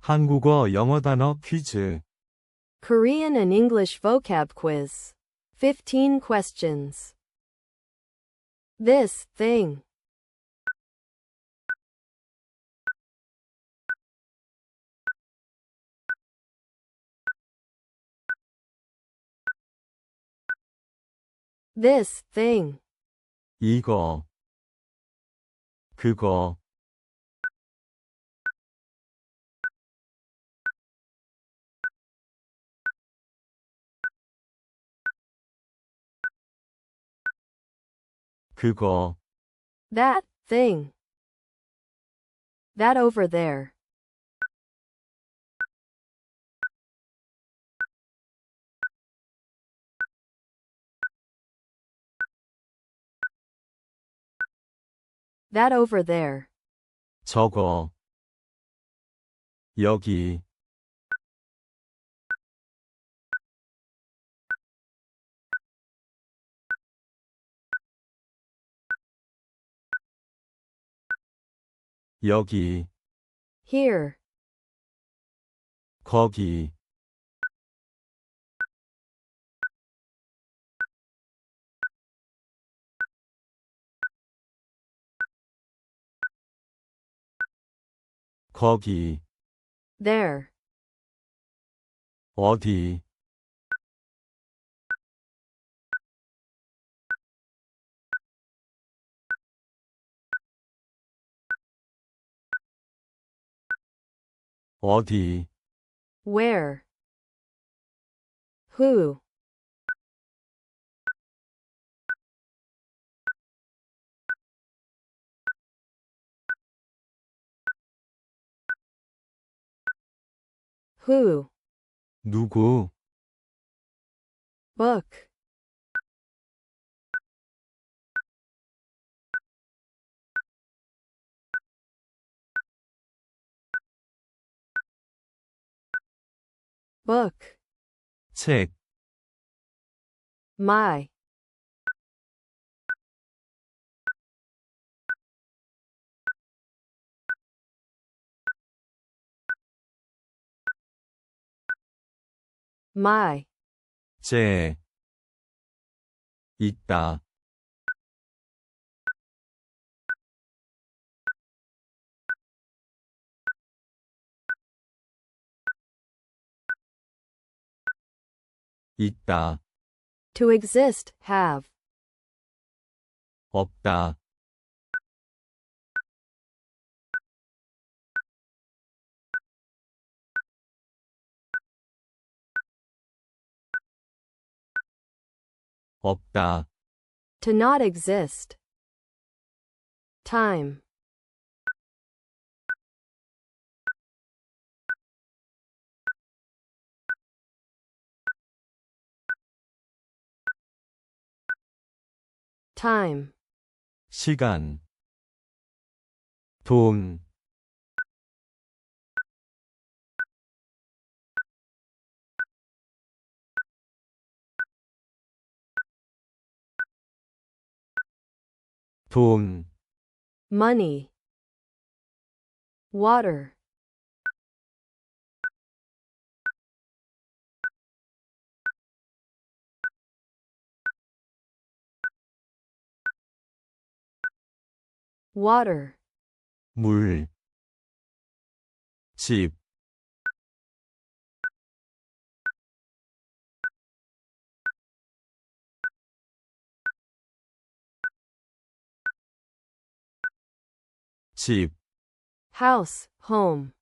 한국어 영어 단어 퀴즈. Korean and English vocab quiz. 15 questions. This thing. This thing. 이거, 그거, 그거, That thing. That over there. That over there. 저거, 여기, 여기, Here. 거기, 거기, There. 어디, 어디, Where. Who. Who. 누구, Book. Book. 책, My. My. 제, 있다, 있다, To exist, have. 없다, 없다, To not exist. Time. Time. 시간, 돈, 돈, Money. Water. Water. 물, 집, 집, House, home.